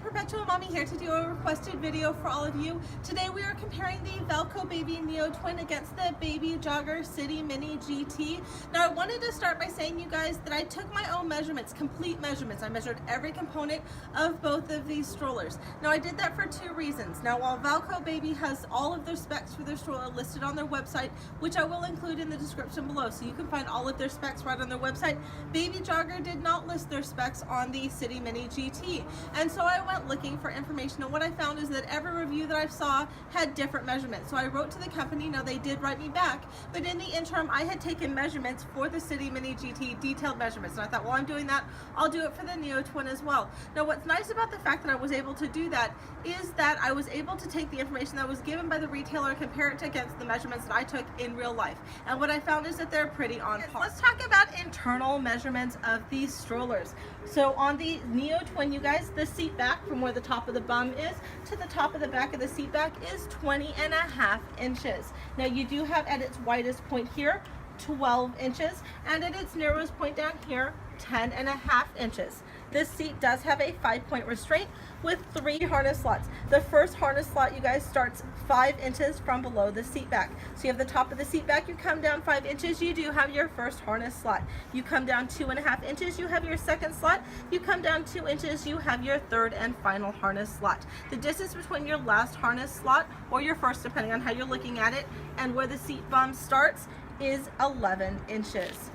Perpetual Mommy here to do a requested video for all of you. Today we are comparing the Valco Baby Neo Twin against the Baby Jogger City Mini GT. Now I wanted to start by saying, you guys, that I took my own measurements, complete measurements. I measured every component of both of these strollers. Now I did that for two reasons. Now while Valco Baby has all of their specs for their stroller listed on their website, which I will include in the description below, so you can find all of their specs right on their website, Baby Jogger did not list their specs on the City Mini GT. And so I went looking for information, and what I found is that every review that I saw had different measurements. So I wrote to the company. Now they did write me back, but in the interim I had taken measurements for the City Mini GT, detailed measurements, and I thought, well, I'm doing that, I'll do it for the Neo Twin as well. Now what's nice about the fact that I was able to do that is that I was able to take the information that was given by the retailer and compare it against the measurements that I took in real life, and what I found is that they're pretty on par. Let's talk about internal measurements of these strollers. So on the Neo Twin, you guys, the seat back from where the top of the bum is to the top of the back of the seat back is 20.5 inches. Now you do have at its widest point here 12 inches, and at its narrowest point down here 10.5 inches. This seat does have a 5-point restraint with 3 harness slots. The first harness slot, you guys, starts 5 inches from below the seat back. So you have the top of the seat back, you come down 5 inches, you do have your first harness slot. You come down 2.5 inches, you have your second slot. You come down 2 inches, you have your third and final harness slot. The distance between your last harness slot, or your first, depending on how you're looking at it, and where the seat bum starts is 11 inches.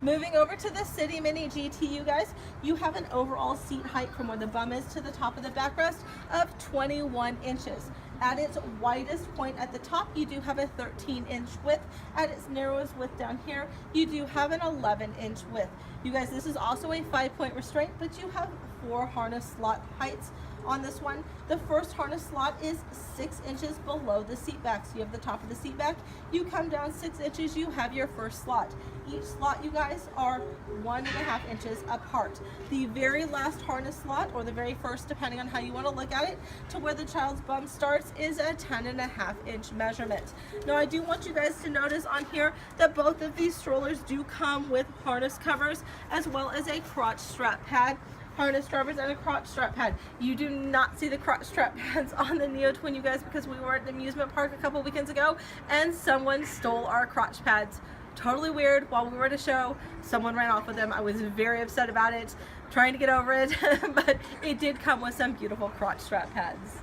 Moving over to the City Mini GT, you guys, you have an overall seat height from where the bum is to the top of the backrest of 21 inches. At its widest point at the top, you do have a 13-inch width. At its narrowest width down here, you do have an 11-inch width. You guys, this is also a 5-point restraint, but you have 4 harness slot heights on this one. The first harness slot is 6 inches below the seat back. So you have the top of the seat back, you come down 6 inches, you have your first slot. Each slot, you guys, are 1.5 inches apart. The very last harness slot, or the very first, depending on how you want to look at it, to where the child's bum starts is a 10.5-inch measurement. Now I do want you guys to notice on here that both of these strollers do come with harness covers as well as a crotch strap pad. Harness covers and a crotch strap pad. You do not see the crotch strap pads on the Neo Twin, you guys, because we were at an amusement park a couple weekends ago and someone stole our crotch pads. Totally weird. While we were at a show, someone ran off with them. I was very upset about it, trying to get over it, but it did come with some beautiful crotch strap pads.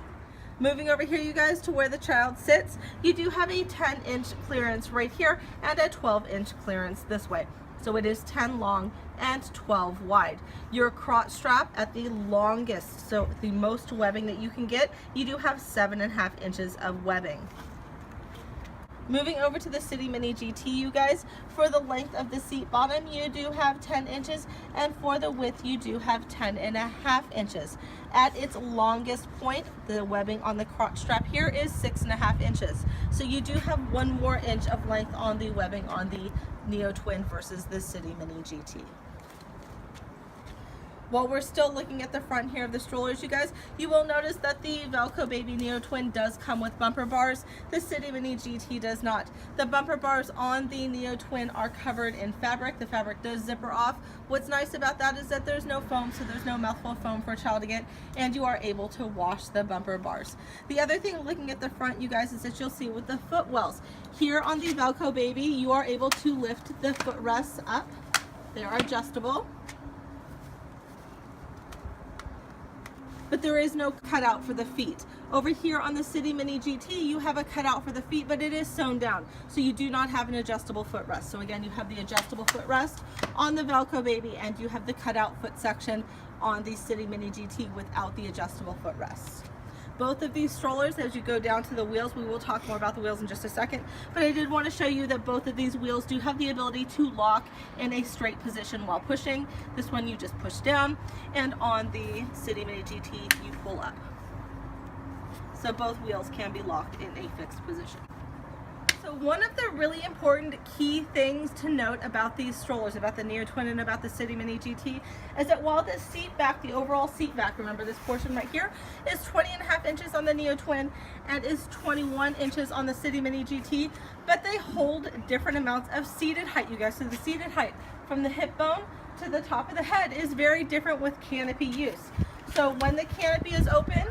Moving over here, you guys, to where the child sits, you do have a 10-inch clearance right here and a 12-inch clearance this way. So it is 10 long and 12 wide. Your crotch strap at the longest, so the most webbing that you can get, you do have 7.5 inches of webbing. Moving over to the City Mini GT, you guys, for the length of the seat bottom, you do have 10 inches, and for the width, you do have 10.5 inches. At its longest point, the webbing on the crotch strap here is 6.5 inches. So you do have 1 more inch of length on the webbing on the Neo Twin versus the City Mini GT. While we're still looking at the front here of the strollers, you guys, you will notice that the Valco Baby Neo Twin does come with bumper bars. The City Mini GT does not. The bumper bars on the Neo Twin are covered in fabric. The fabric does zipper off. What's nice about that is that there's no foam, so there's no mouthful of foam for a child to get, and you are able to wash the bumper bars. The other thing looking at the front, you guys, is that you'll see with the footwells. Here on the Valco Baby, you are able to lift the footrests up. They are adjustable. But there is no cutout for the feet. Over here on the City Mini GT, you have a cutout for the feet, but it is sewn down, so you do not have an adjustable footrest. So again, you have the adjustable footrest on the Valco Baby, and you have the cutout foot section on the City Mini GT without the adjustable footrest. Both of these strollers, as you go down to the wheels, we will talk more about the wheels in just a second, but I did want to show you that both of these wheels do have the ability to lock in a straight position while pushing. This one you just push down, and on the City Mini GT you pull up. So both wheels can be locked in a fixed position. So one of the really important key things to note about these strollers, about the Neo Twin and about the City Mini GT, is that while the seat back, the overall seat back, remember this portion right here, is 20.5 inches on the Neo Twin and is 21 inches on the City Mini GT, but they hold different amounts of seated height, you guys. So the seated height from the hip bone to the top of the head is very different with canopy use. So when the canopy is open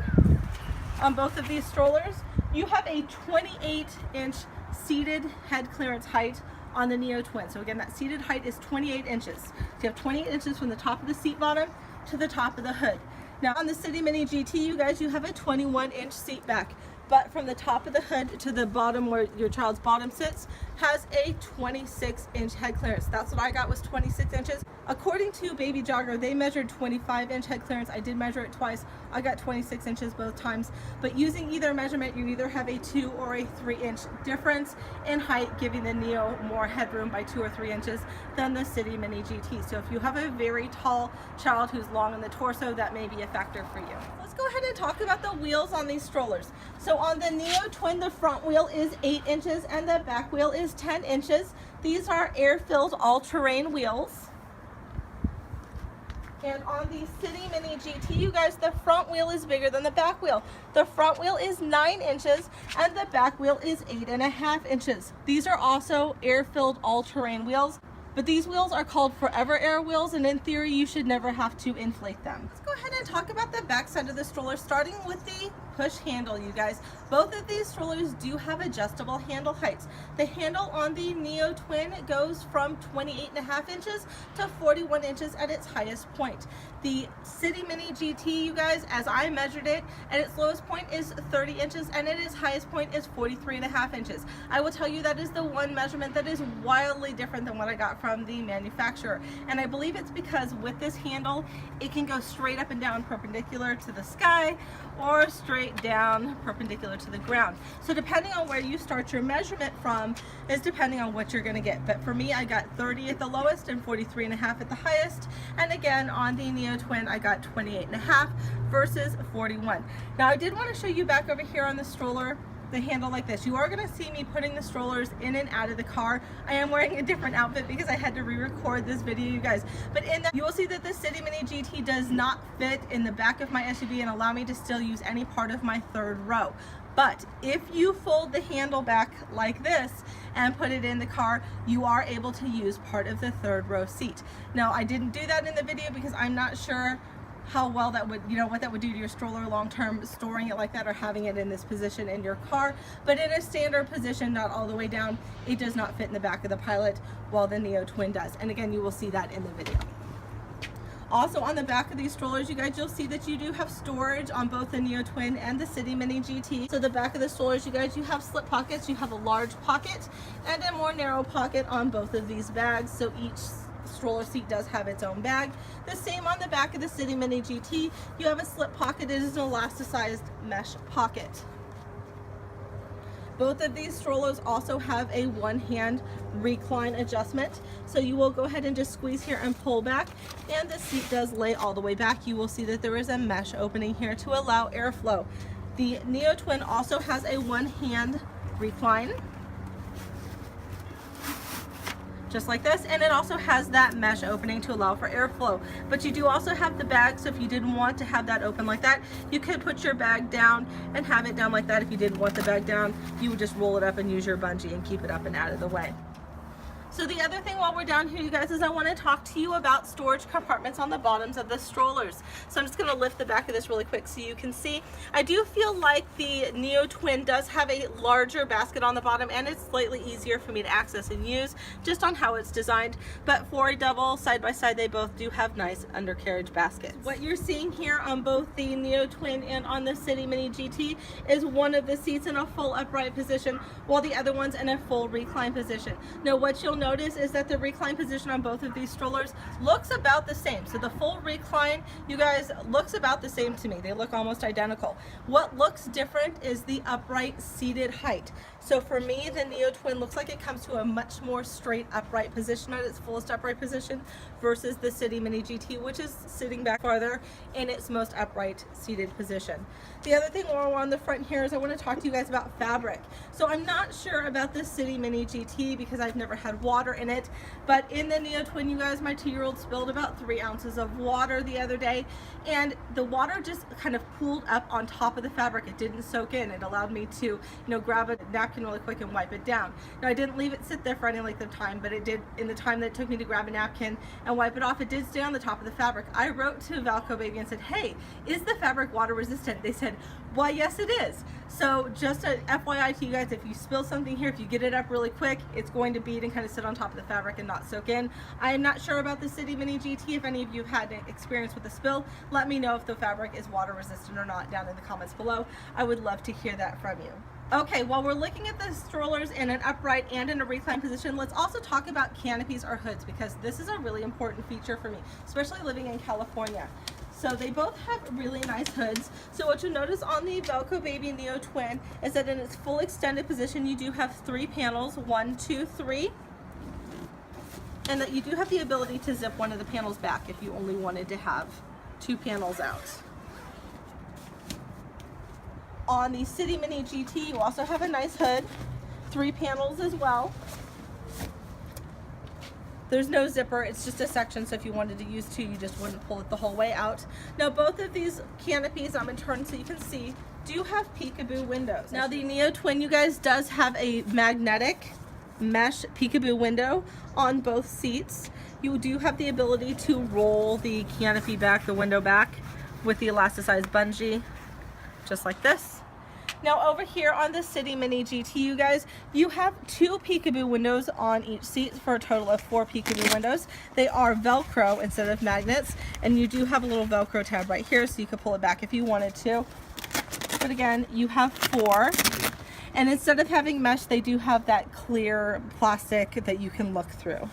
on both of these strollers, you have a 28-inch seated head clearance height on the Neo Twin. So again, that seated height is 28 inches. So you have 28 inches from the top of the seat bottom to the top of the hood. Now on the City Mini GT, you guys, you have a 21-inch seat back, but from the top of the hood to the bottom where your child's bottom sits has a 26-inch head clearance. That's what I got, was 26 inches. According to Baby Jogger, they measured 25-inch head clearance. I did measure it twice. I got 26 inches both times. But using either measurement, you either have a 2 or a 3-inch difference in height, giving the Neo more headroom by 2 or 3 inches than the City Mini GT. So if you have a very tall child who's long in the torso, that may be a factor for you. Let's go ahead and talk about the wheels on these strollers. So on the Neo Twin, the front wheel is 8 inches and the back wheel is 10 inches. These are air-filled all-terrain wheels. And on the City Mini GT, you guys, the front wheel is bigger than the back wheel. The front wheel is 9 inches and the back wheel is 8.5 inches. These are also air-filled all-terrain wheels, but these wheels are called Forever Air wheels, and in theory, you should never have to inflate them. Let's go ahead and talk about the back side of the stroller, starting with the push handle, you guys. Both of these strollers do have adjustable handle heights. The handle on the Neo Twin goes from 28.5 inches to 41 inches at its highest point. The City Mini GT, you guys, as I measured it, at its lowest point is 30 inches and at its highest point is 43.5 inches. I will tell you that is the one measurement that is wildly different than what I got from the manufacturer. And I believe it's because with this handle, it can go straight up and down perpendicular to the sky or straight down perpendicular to the ground. So depending on where you start your measurement from is depending on what you're going to get. But for me, I got 30 at the lowest and 43.5 at the highest. And again, on the Neo Twin, I got 28.5 versus 41. Now I did want to show you back over here on the stroller, the handle like this. You are going to see me putting the strollers in and out of the car. I am wearing a different outfit because I had to re-record this video, you guys. But in that, you will see that the City Mini GT does not fit in the back of my SUV and allow me to still use any part of my third row. But if you fold the handle back like this and put it in the car, you are able to use part of the third row seat. Now, I didn't do that in the video because I'm not sure how well that would, what that would do to your stroller long term, storing it like that or having it in this position in your car. But in a standard position, not all the way down, it does not fit in the back of the Pilot, while the Neo Twin does. And again, you will see that in the video. Also on the back of these strollers, you guys, you'll see that you do have storage on both the Neo Twin and the City Mini GT. So the back of the strollers, you guys, you have slip pockets, you have a large pocket and a more narrow pocket on both of these bags. So each stroller seat does have its own bag. The same on the back of the City Mini GT. You have a slip pocket. It is an elasticized mesh pocket. Both of these strollers also have a one-hand recline adjustment. So you will go ahead and just squeeze here and pull back, and the seat does lay all the way back. You will see that there is a mesh opening here to allow airflow. The Neo Twin also has a one-hand recline, just like this, and it also has that mesh opening to allow for airflow. But you do also have the bag, so if you didn't want to have that open like that, you could put your bag down and have it down like that. If you didn't want the bag down, you would just roll it up and use your bungee and keep it up and out of the way. So the other thing while we're down here, you guys, is I want to talk to you about storage compartments on the bottoms of the strollers. So I'm just going to lift the back of this really quick so you can see. I do feel like the Neo Twin does have a larger basket on the bottom, and it's slightly easier for me to access and use just on how it's designed. But for a double side by side, they both do have nice undercarriage baskets. What you're seeing here on both the Neo Twin and on the City Mini GT is one of the seats in a full upright position, while the other one's in a full recline position. Now what you'll notice is that the recline position on both of these strollers looks about the same. So the full recline, you guys, looks about the same to me. They look almost identical. What looks different is the upright seated height. So for me, the Neo Twin looks like it comes to a much more straight upright position at its fullest upright position versus the City Mini GT, which is sitting back farther in its most upright seated position. The other thing while we're on the front here is I want to talk to you guys about fabric. So I'm not sure about the City Mini GT because I've never had one. water in it. But in the Neo Twin, you guys, my 2-year-old spilled about 3 ounces of water the other day, and the water just kind of pooled up on top of the fabric. It didn't soak in. It allowed me to, you know, grab a napkin really quick and wipe it down. Now, I didn't leave it sit there for any length of time, but it did, in the time that it took me to grab a napkin and wipe it off, it did stay on the top of the fabric. I wrote to Valco Baby and said, hey, is the fabric water resistant? They said, why, yes it is. So just a FYI to you guys, if you spill something here, if you get it up really quick, it's going to bead and kind of sit on top of the fabric and not soak in. I am not sure about the City Mini GT. If any of you have had experience with a spill, let me know if the fabric is water resistant or not down in the comments below. I would love to hear that from you. Okay, while we're looking at the strollers in an upright and in a recline position, let's also talk about canopies or hoods, because this is a really important feature for me, especially living in California. So they both have really nice hoods. So what you'll notice on the Valco Baby Neo Twin is that in its full extended position, you do have 3 panels, 1, 2, 3. And that you do have the ability to zip one of the panels back if you only wanted to have 2 panels out. On the City Mini GT, you also have a nice hood, 3 panels as well. There's no zipper, it's just a section, so if you wanted to use 2, you just wouldn't pull it the whole way out. Now both of these canopies, I'm going to turn so you can see, do have peekaboo windows. Now the Neo Twin, you guys, does have a magnetic mesh peekaboo window on both seats. You do have the ability to roll the canopy back, the window back, with the elasticized bungee, just like this. Now over here on the City Mini GT, you guys, you have 2 peekaboo windows on each seat for a total of 4 peekaboo windows. They are Velcro instead of magnets, and you do have a little Velcro tab right here so you could pull it back if you wanted to. But again, you have 4. And instead of having mesh, they do have that clear plastic that you can look through.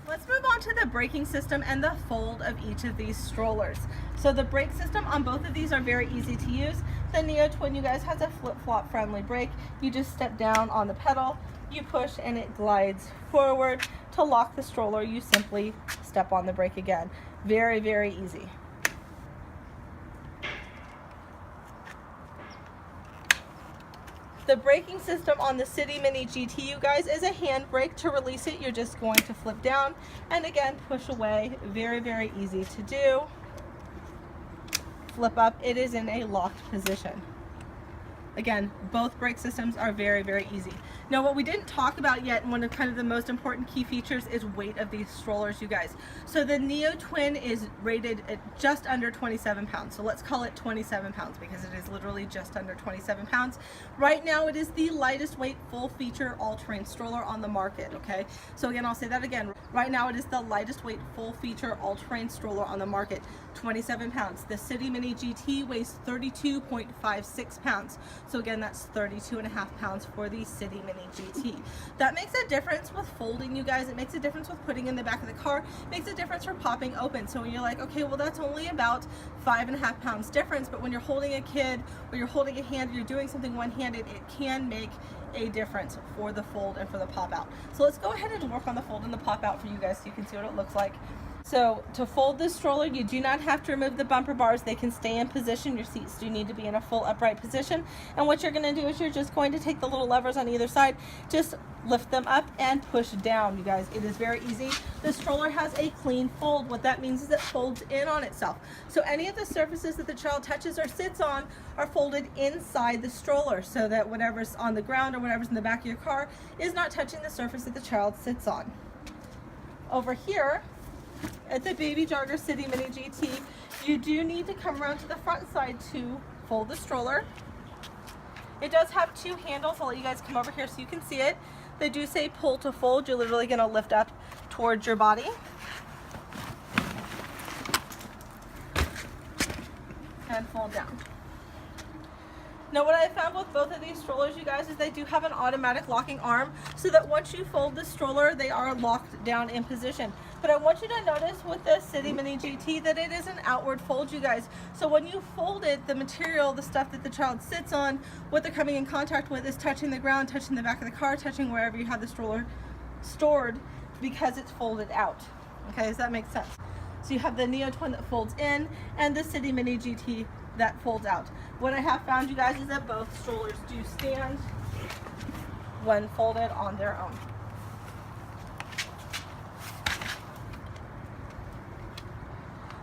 Let's move on to the braking system and the fold of each of these strollers. So the brake system on both of these are very easy to use. The Neo Twin, you guys, has a flip-flop friendly brake. You just step down on the pedal, you push, and it glides forward. To lock the stroller, you simply step on the brake again. Very, very easy. The braking system on the City Mini GT, you guys, is a hand brake. To release it, you're just going to flip down and again push away. Very, very easy to do. Flip up, it is in a locked position. Again, both brake systems are very, very easy. Now, what we didn't talk about yet, and one of kind of the most important key features, is weight of these strollers, you guys. So the Neo Twin is rated at just under 27 pounds. So let's call it 27 pounds because it is literally just under 27 pounds. Right now, it is the lightest weight, full feature, all-terrain stroller on the market, okay? So again, I'll say that again. Right now, it is the lightest weight, full feature, all-terrain stroller on the market, 27 pounds. The City Mini GT weighs 32.56 pounds. So again, that's 32.5 pounds for the City Mini GT. That makes a difference with folding, you guys. It makes a difference with putting in the back of the car. It makes a difference for popping open. So when you're like, okay, well, that's only about 5.5 pounds difference, but when you're holding a kid or you're holding a hand, you're doing something one-handed, it can make a difference for the fold and for the pop out. So let's go ahead and work on the fold and the pop out for you guys so you can see what it looks like. So to fold this stroller, you do not have to remove the bumper bars. They can stay in position. Your seats do need to be in a full upright position. And what you're going to do is you're just going to take the little levers on either side, just lift them up and push down, you guys. It is very easy. The stroller has a clean fold. What that means is it folds in on itself. So any of the surfaces that the child touches or sits on are folded inside the stroller so that whatever's on the ground or whatever's in the back of your car is not touching the surface that the child sits on. Over here, at the Baby Jogger City Mini GT, you do need to come around to the front side to fold the stroller. It does have 2 handles. I'll let you guys come over here so you can see it. They do say pull to fold. You're literally going to lift up towards your body and fold down. Now what I found with both of these strollers, you guys, is they do have an automatic locking arm so that once you fold the stroller, they are locked down in position. But I want you to notice with the City Mini GT that it is an outward fold, you guys. So when you fold it, the material, the stuff that the child sits on, what they're coming in contact with is touching the ground, touching the back of the car, touching wherever you have the stroller stored because it's folded out. Okay, does that make sense? So you have the Neo Twin that folds in and the City Mini GT that folds out. What I have found, you guys, is that both strollers do stand when folded on their own.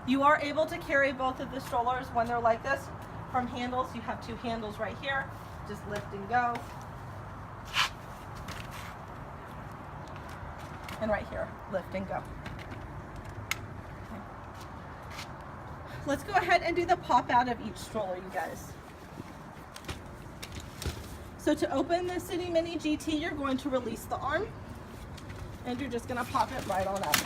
You are able to carry both of the strollers when they're like this from handles. You have 2 handles right here. Just lift and go. And right here, lift and go. Okay. Let's go ahead and do the pop out of each stroller, you guys. So to open the City Mini GT, you're going to release the arm and you're just going to pop it right on up.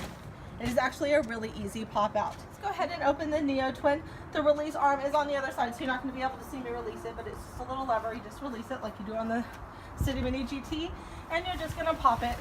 It is actually a really easy pop out. Let's go ahead and open the Neo Twin. The release arm is on the other side, so you're not going to be able to see me release it, but it's just a little lever. You just release it like you do on the City Mini GT, and you're just going to pop it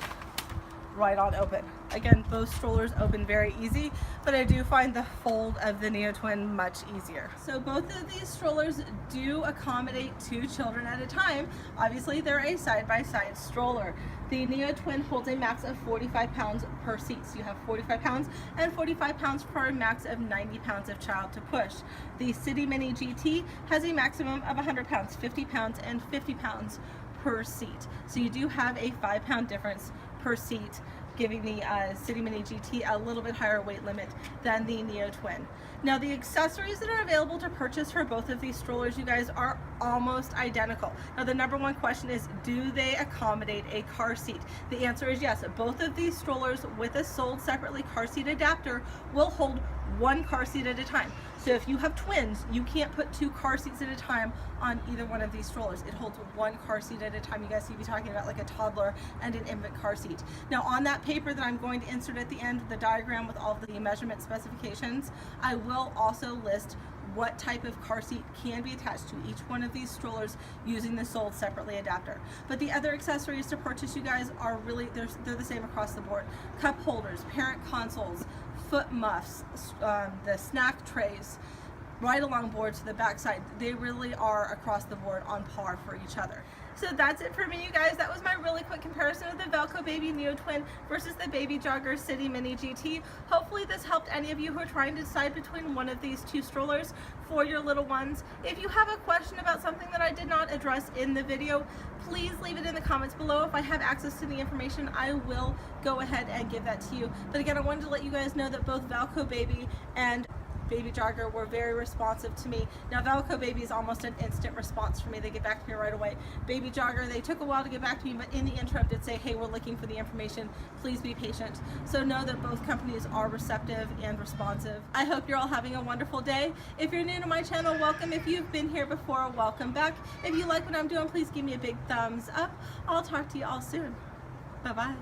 right on open. Again, those strollers open very easy, but I do find the fold of the Neo Twin much easier. So both of these strollers do accommodate 2 children at a time. Obviously, they're a side-by-side stroller. The Neo Twin holds a max of 45 pounds per seat. So you have 45 pounds and 45 pounds for a max of 90 pounds of child to push. The City Mini GT has a maximum of 100 pounds, 50 pounds, and 50 pounds per seat. So you do have a 5-pound difference per seat, giving the City Mini GT a little bit higher weight limit than the Neo Twin. Now the accessories that are available to purchase for both of these strollers, you guys, are almost identical. Now the number one question is, do they accommodate a car seat? The answer is yes. Both of these strollers with a sold separately car seat adapter will hold 1 car seat at a time. So if you have twins, you can't put 2 car seats at a time on either one of these strollers. It holds 1 car seat at a time. You guys see me talking about like a toddler and an infant car seat. Now on that paper that I'm going to insert at the end, the diagram with all of the measurement specifications, I will also list what type of car seat can be attached to each one of these strollers using the sold separately adapter. But the other accessories to purchase, you guys, are really, they're the same across the board. Cup holders, parent consoles, foot muffs, the snack trays, right along board to the back side. They really are across the board on par for each other. So that's it for me, you guys. That was my really quick comparison of the Valco Baby Neo Twin versus the Baby Jogger City Mini GT. Hopefully this helped any of you who are trying to decide between one of these 2 strollers for your little ones. If you have a question about something that I did not address in the video, please leave it in the comments below. If I have access to the information, I will go ahead and give that to you. But again, I wanted to let you guys know that both Valco Baby and Baby Jogger were very responsive to me. Now Valco Baby is almost an instant response for me. They get back to me right away. Baby Jogger, they took a while to get back to me, but in the interim did say, hey, we're looking for the information. Please be patient. So know that both companies are receptive and responsive. I hope you're all having a wonderful day. If you're new to my channel, welcome. If you've been here before, welcome back. If you like what I'm doing, please give me a big thumbs up. I'll talk to you all soon. Bye-bye.